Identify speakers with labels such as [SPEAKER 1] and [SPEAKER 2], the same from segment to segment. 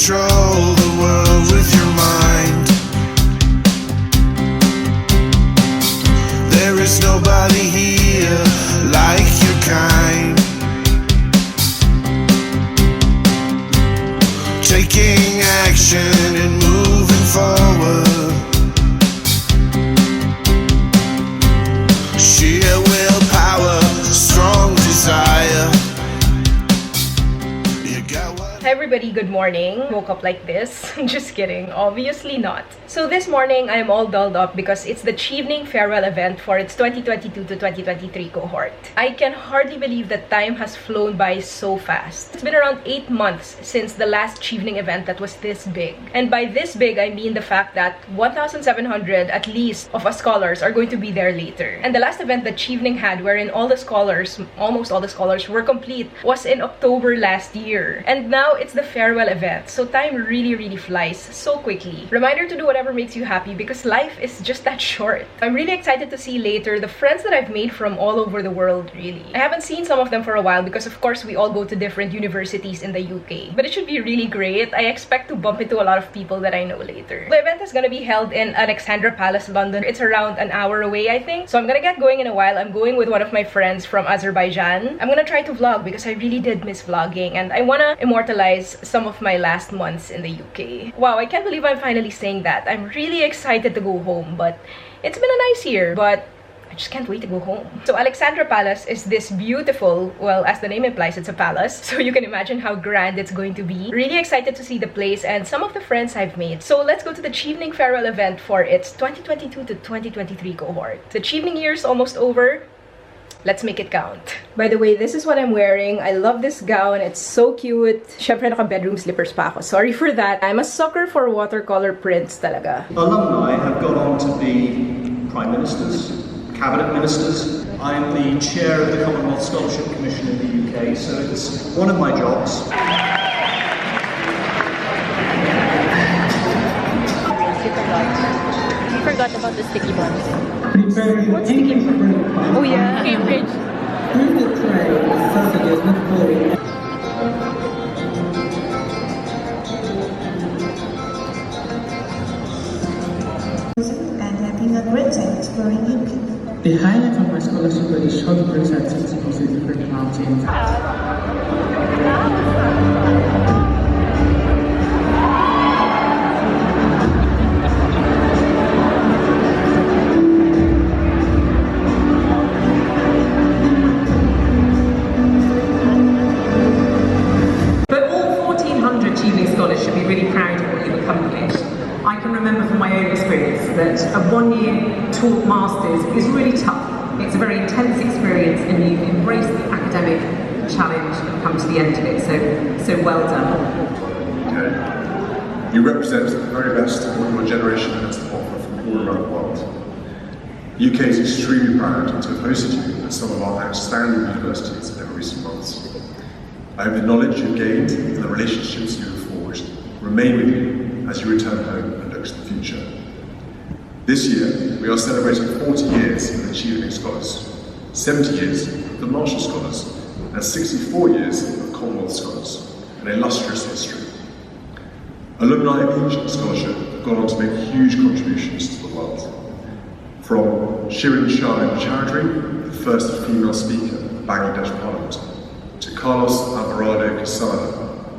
[SPEAKER 1] control the world with your mind. There is nobody here like your kind. Taking action and moving forward. Sheer willpower, strong desire. You got what?
[SPEAKER 2] Hi everybody, good morning. Woke up like this. Just kidding, obviously not. So this morning, I'm all dolled up because it's the Chevening farewell event for its 2022 to 2023 cohort. I can hardly believe that time has flown by so fast. It's been around 8 months since the last Chevening event that was this big. And by this big, I mean the fact that 1,700 at least of us scholars are going to be there later. And the last event that Chevening had, wherein all the scholars, almost all the scholars were complete, was in October last year. And now it's the farewell event. So time really flies so quickly. Reminder to do whatever makes you happy because life is just that short. I'm really excited to see later the friends that I've made from all over the world, really. I haven't seen some of them for a while because of course we all go to different universities in the UK. But it should be really great. I expect to bump into a lot of people that I know later. The event is gonna be held in Alexandra Palace, London. It's around an hour away, I think. So I'm gonna get going in a while. I'm going with one of my friends from Azerbaijan. I'm gonna try to vlog because I really did miss vlogging and I wanna immortalize some of my last months in the UK. Wow, I can't believe I'm finally saying that. I'm really excited to go home, but it's been a nice year, but I just can't wait to go home. So Alexandra Palace is this beautiful, well, as the name implies, it's a palace. So you can imagine how grand it's going to be. Really excited to see the place and some of the friends I've made. So let's go to the Chevening farewell event for its 2022 to 2023 cohort. The Chevening year is almost over. Let's make it count. By the way, this is what I'm wearing. I love this gown. It's so cute. Syempre, naka-bedroom slippers pa ako. Sorry for that. I'm a sucker for watercolor prints talaga.
[SPEAKER 3] Alumni have gone on to be Prime Ministers, Cabinet Ministers. I'm the chair of the Commonwealth Scholarship Commission in the UK, so it's one of my jobs.
[SPEAKER 4] I forgot about the sticky buns.
[SPEAKER 5] What's sticky bun?
[SPEAKER 4] Oh yeah, Cambridge.
[SPEAKER 5] Here's the tray with sausages with pudding.
[SPEAKER 6] And having a great time exploring UK.
[SPEAKER 5] The highlight of my scholarship was the short breaks at 60 different mountains.
[SPEAKER 7] Scholars should be really proud of what you've accomplished. I can remember from my own experience that a one-year taught masters is really tough. It's a very intense experience and you embrace the academic challenge and come to the end of it. So well done.
[SPEAKER 8] Okay. You represent the very best of what your generation has to offer from all around the world. The UK is extremely proud to have hosted you at some of our outstanding universities in recent months. I hope the knowledge you've gained and the relationships you have forged remain with you as you return home and look to the future. This year, we are celebrating 40 years of the Chevening Scholars, 70 years of the Marshall Scholars, and 64 years of Commonwealth Scholars, an illustrious history. Alumni of each scholarship have gone on to make huge contributions to the world. From Shirin Shahin Chowdhury, the first female speaker of Bangladesh Parliament, to Carlos Amador-Robles,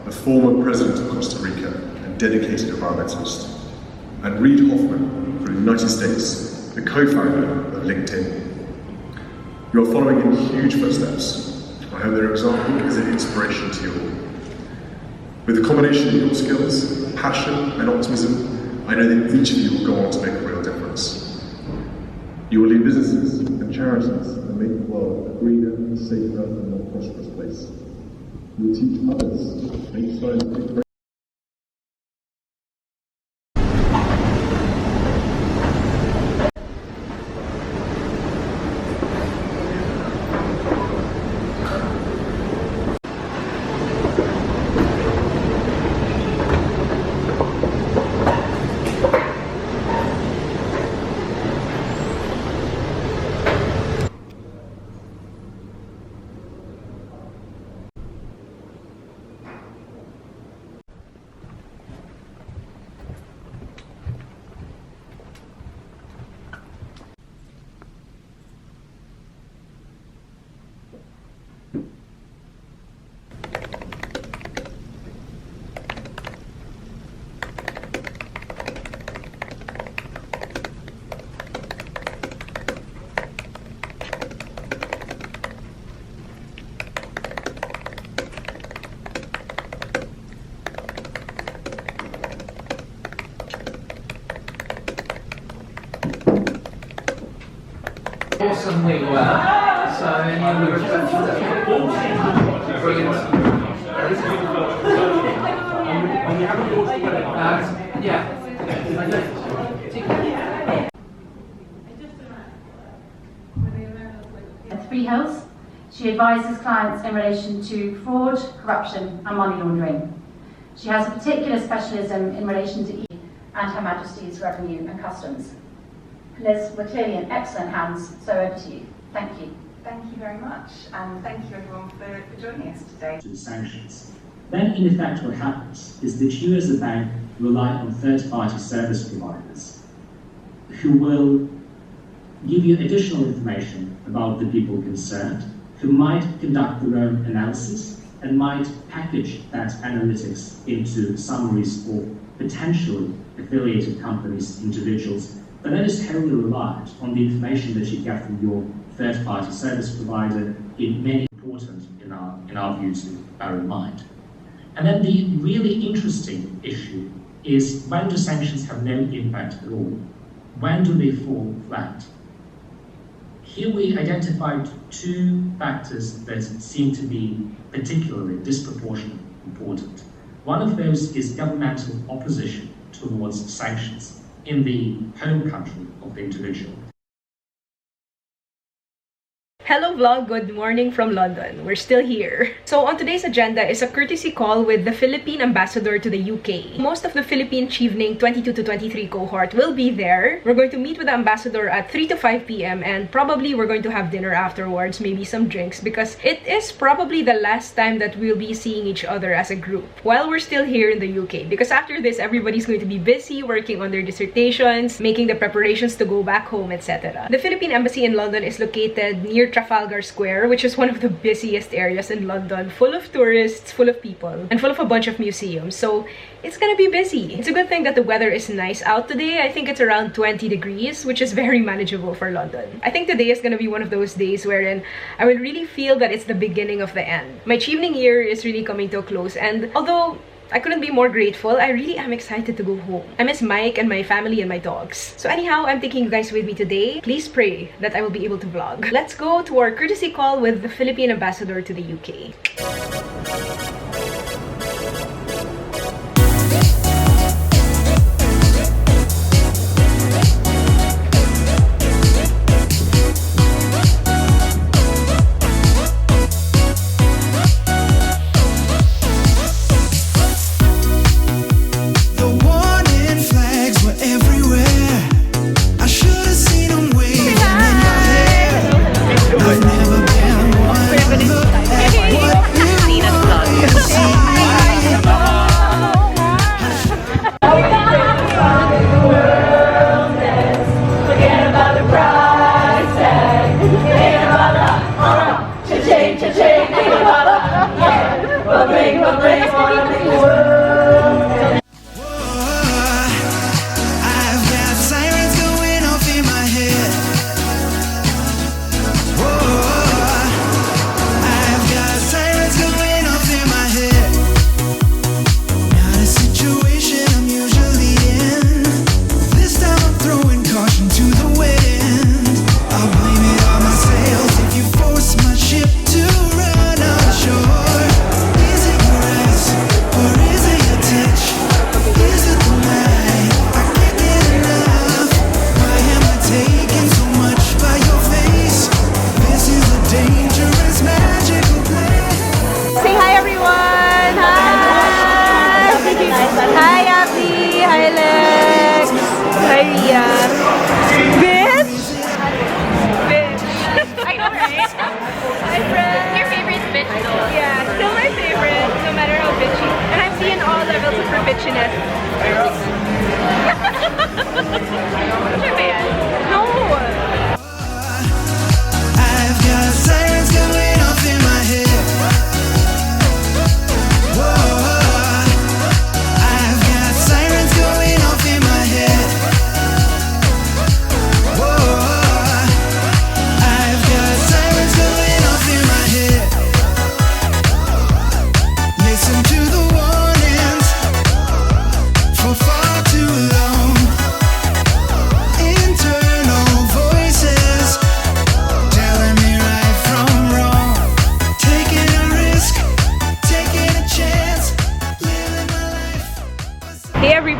[SPEAKER 8] the former president of Costa Rica and dedicated environmentalist, and Reid Hoffman from the United States, the co-founder of LinkedIn. You are following in huge footsteps. I hope their example is an inspiration to you all. With the combination of your skills, passion and optimism, I know that each of you will go on to make a real difference. You will lead businesses and charities and make the world a greener, safer and more prosperous place. You will teach others, make science
[SPEAKER 9] reasonably well. So any other reflections? Brilliant. Yeah.
[SPEAKER 10] At Three Hills, she advises clients in relation to fraud, corruption and money laundering. She has a particular specialism in relation to and Her Majesty's Revenue and Customs. Liz, we're clearly in excellent hands, so over to you. Thank you.
[SPEAKER 11] Thank you very much, and thank you everyone for joining us today.
[SPEAKER 12] To the sanctions. Then in effect what happens is that you as a bank rely on third-party service providers who will give you additional information about the people concerned, who might conduct their own analysis and might package that analytics into summaries for potentially affiliated companies, individuals, but that is heavily reliant on the information that you get from your third-party service provider in many important in our view to bear in mind. And then the really interesting issue is, when do sanctions have no impact at all? When do they fall flat? Here we identified two factors that seem to be particularly disproportionately important. One of those is governmental opposition towards sanctions in the home country of the individual.
[SPEAKER 2] Hello vlog, good morning from London. We're still here. So on today's agenda is a courtesy call with the Philippine ambassador to the UK. Most of the Philippine Chevening 22 to 23 cohort will be there. We're going to meet with the ambassador at 3 to 5 p.m. and probably we're going to have dinner afterwards, maybe some drinks, because it is probably the last time that we'll be seeing each other as a group while we're still here in the UK, because after this everybody's going to be busy working on their dissertations, making the preparations to go back home, etc. The Philippine Embassy in London is located near Trafalgar Square, which is one of the busiest areas in London, full of tourists, full of people, and full of a bunch of museums. So it's gonna be busy. It's a good thing that the weather is nice out today. I think it's around 20 degrees, which is very manageable for London. I think today is gonna be one of those days wherein I will really feel that it's the beginning of the end. My Chevening year is really coming to a close, and although I couldn't be more grateful, I really am excited to go home. I miss Mike and my family and my dogs. So anyhow, I'm taking you guys with me today. Please pray that I will be able to vlog. Let's go to our courtesy call with the Philippine ambassador to the UK.
[SPEAKER 1] For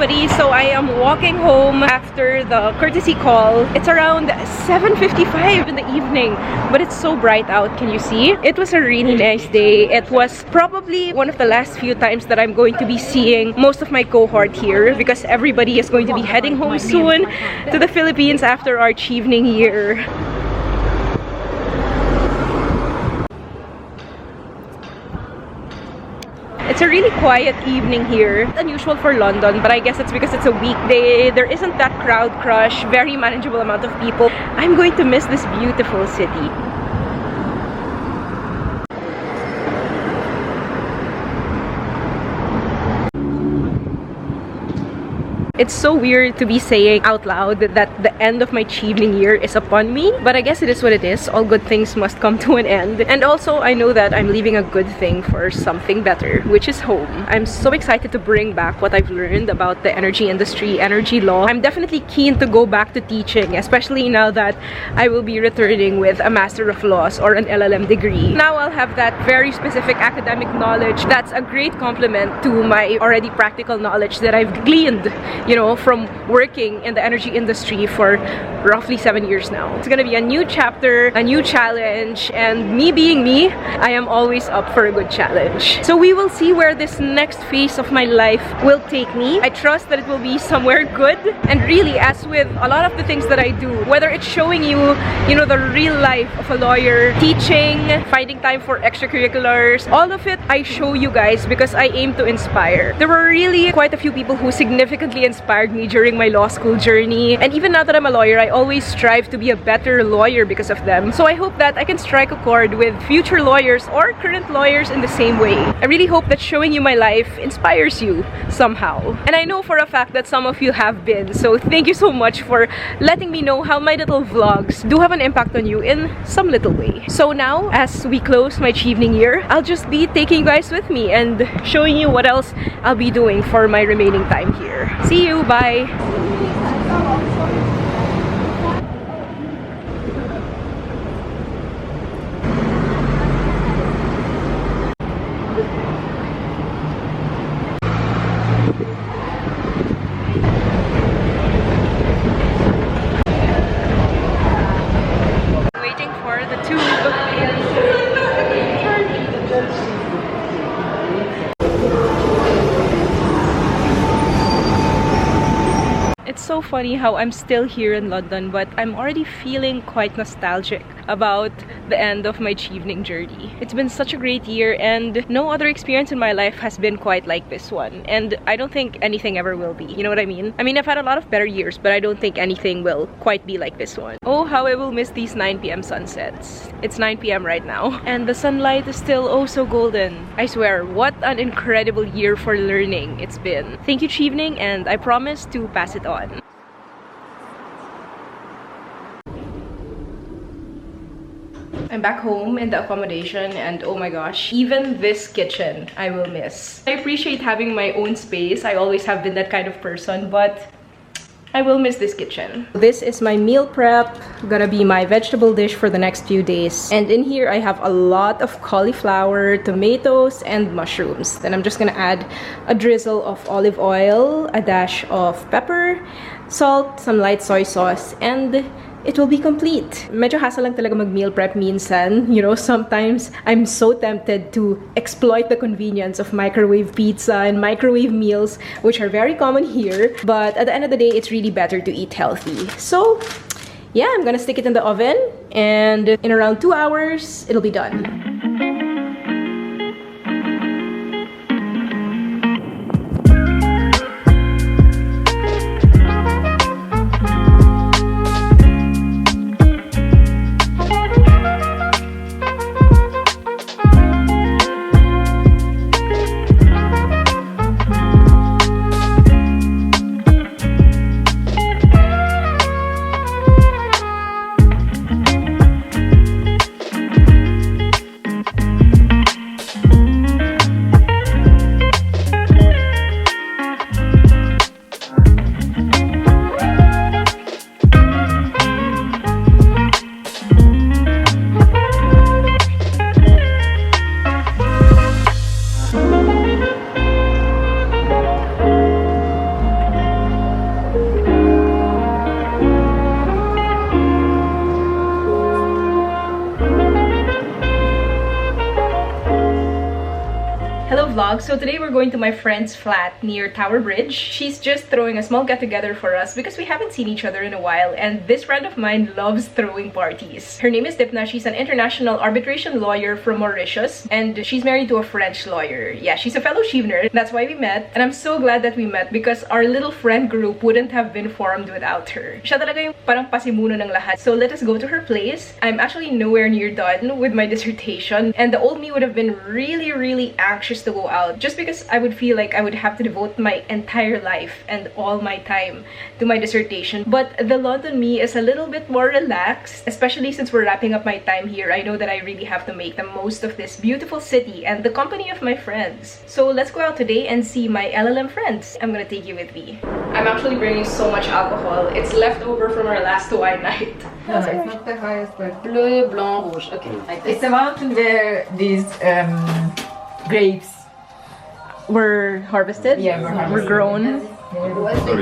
[SPEAKER 2] everybody. So I am walking home after the courtesy call. It's around 7:55 in the evening, but it's so bright out. Can you see? It was a really nice day. It was probably one of the last few times that I'm going to be seeing most of my cohort here because everybody is going to be heading home soon to the Philippines after our Chevening year. It's a really quiet evening here. It's unusual for London, but I guess it's because it's a weekday. There isn't that crowd crush, very manageable amount of people. I'm going to miss this beautiful city. It's so weird to be saying out loud that the end of my Chevening year is upon me, but I guess it is what it is. All good things must come to an end. And also, I know that I'm leaving a good thing for something better, which is home. I'm so excited to bring back what I've learned about the energy industry, energy law. I'm definitely keen to go back to teaching, especially now that I will be returning with a Master of Laws or an LL.M degree. Now I'll have that very specific academic knowledge that's a great complement to my already practical knowledge that I've gleaned, you know, from working in the energy industry for roughly 7 years now. It's gonna be a new chapter, a new challenge, and me being me, I am always up for a good challenge. So we will see where this next phase of my life will take me. I trust that it will be somewhere good. And really, as with a lot of the things that I do, whether it's showing you, you know, the real life of a lawyer, teaching, finding time for extracurriculars, all of it I show you guys because I aim to inspire. There were really quite a few people who significantly inspired me during my law school journey, and even now that I'm a lawyer, I always strive to be a better lawyer because of them. So I hope that I can strike a chord with future lawyers or current lawyers in the same way. I really hope that showing you my life inspires you somehow. And I know for a fact that some of you have been, so thank you so much for letting me know how my little vlogs do have an impact on you in some little way. So now, as we close my Chevening year, I'll just be taking you guys with me and showing you what else I'll be doing for my remaining time here. See you, bye! Waiting for the tube. It's so funny how I'm still here in London, but I'm already feeling quite nostalgic about the end of my Chevening journey. It's been such a great year, and no other experience in my life has been quite like this one. And I don't think anything ever will be. You know what I mean? I mean, I've had a lot of better years, but I don't think anything will quite be like this one. Oh, how I will miss these 9 p.m. sunsets. It's 9 p.m. right now, and the sunlight is still oh so golden. I swear, what an incredible year for learning it's been. Thank you, Chevening, and I promise to pass it on. I'm back home in the accommodation, and oh my gosh, even this kitchen I will miss. I appreciate having my own space. I always have been that kind of person, but I will miss this kitchen. This is my meal prep. Gonna be my vegetable dish for the next few days. And in here I have a lot of cauliflower, tomatoes, and mushrooms. Then I'm just gonna add a drizzle of olive oil, a dash of pepper, salt, some light soy sauce, and it will be complete. Medyo hassle lang talaga mag-meal prep minsan. You know, sometimes I'm so tempted to exploit the convenience of microwave pizza and microwave meals, which are very common here. But at the end of the day, it's really better to eat healthy. So yeah, I'm gonna stick it in the oven, and in around 2 hours, it'll be done. vlog. So today we're going to my friend's flat near Tower Bridge. She's just throwing a small get-together for us because we haven't seen each other in a while, and this friend of mine loves throwing parties. Her name is Dipna. She's an international arbitration lawyer from Mauritius, and she's married to a French lawyer. Yeah, she's a fellow Chevener. That's why we met, and I'm so glad that we met because our little friend group wouldn't have been formed without her. Siya talaga yung parang pasimuno ng lahat. So let us go to her place. I'm actually nowhere near done with my dissertation, and the old me would have been really anxious to go out just because I would feel like I would have to devote my entire life and all my time to my dissertation. But the London me is a little bit more relaxed, especially since we're wrapping up my time here. I know that I really have to make the most of this beautiful city and the company of my friends. So let's go out today and see my LL.M friends. I'm gonna take you with me. I'm actually bringing so much alcohol. It's left over from our last wine night.
[SPEAKER 13] No, it's not the highest, but bleu, blanc, rouge. Okay, like this. It's the mountain where these grapes
[SPEAKER 2] were harvested?
[SPEAKER 13] Yeah,
[SPEAKER 2] we're grown.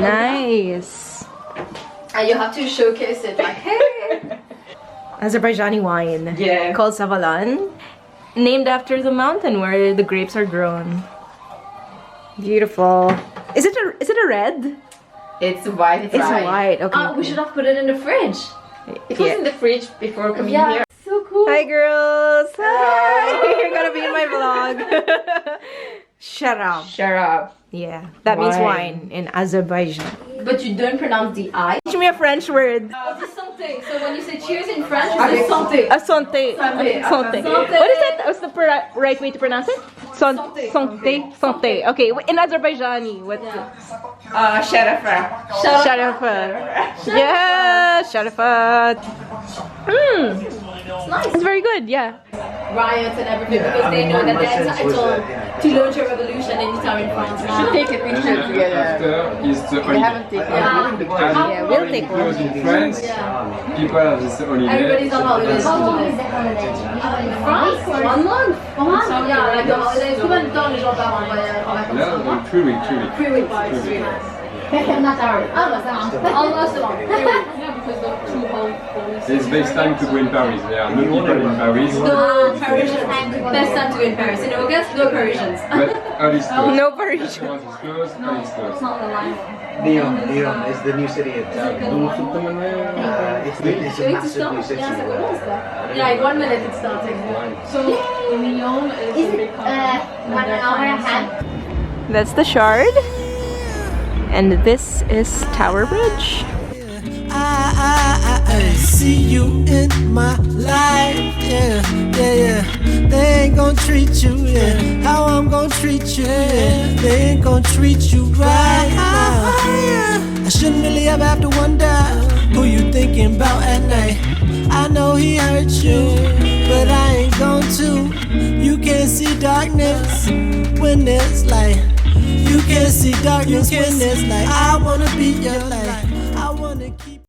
[SPEAKER 2] Nice.
[SPEAKER 13] And you have to showcase it like, hey!
[SPEAKER 2] Azerbaijani wine.
[SPEAKER 13] Yeah.
[SPEAKER 2] Called Savalan. Named after the mountain where the grapes are grown. Beautiful. Is it a red?
[SPEAKER 13] It's white.
[SPEAKER 2] It's white. Okay.
[SPEAKER 13] We should have put it in the fridge. It was in the fridge before coming here.
[SPEAKER 2] So cool. Hi girls. Hi. You're gonna be in my vlog. Sharab.
[SPEAKER 13] Sharab.
[SPEAKER 2] Yeah. That means wine in Azerbaijan.
[SPEAKER 13] But you don't pronounce the I.
[SPEAKER 2] Teach me a French word.
[SPEAKER 13] It's something. So when you say cheers in French, you say something.
[SPEAKER 2] A santé. Santé. What is it? What's the right way to pronounce it? Santé. Santé. Okay. In Azerbaijani, what's it?
[SPEAKER 13] Sharafa.
[SPEAKER 2] Sharafa. Yeah, Sharafa.
[SPEAKER 13] It's nice.
[SPEAKER 2] It's very good, yeah.
[SPEAKER 13] Riots and everything because they know that they're entitled to launch a revolution anytime in France. We should take a picture together. We haven't taken it.
[SPEAKER 2] Yeah, we'll take one.
[SPEAKER 14] In France, people have this holiday.
[SPEAKER 13] Everybody's on holidays. How long is the holiday? In France? 1 month. Yeah, like the holidays. Combien de temps les gens partent en vacances?
[SPEAKER 14] 3 weeks.
[SPEAKER 13] 3 weeks. 3 weeks. Not hours. Almost a month. Yeah, because the 2 whole weeks.
[SPEAKER 14] It's best time to go in Paris. There are no people in Paris.
[SPEAKER 13] No Parisians. Best time to go in Paris. In August, no Parisians.
[SPEAKER 14] But early closed.
[SPEAKER 2] No Parisians.
[SPEAKER 14] Once it's closed, early it's closed.
[SPEAKER 13] It's not the line.
[SPEAKER 15] Lyon is the new city. It's a massive new city.
[SPEAKER 13] Yeah, in 1 minute it's starting. So Lyon is a big country. 1 hour ahead.
[SPEAKER 2] That's the Shard. And this is Tower Bridge.
[SPEAKER 1] I see you in my life, yeah. They ain't gonna treat you, yeah. How I'm gonna treat you, yeah. They ain't gonna treat you right now. I shouldn't really ever have to wonder who you thinking about at night. I know he hurt you, but I ain't going to. You can't see darkness when there's light. You can't see darkness when there's light. I wanna be your light. I wanna keep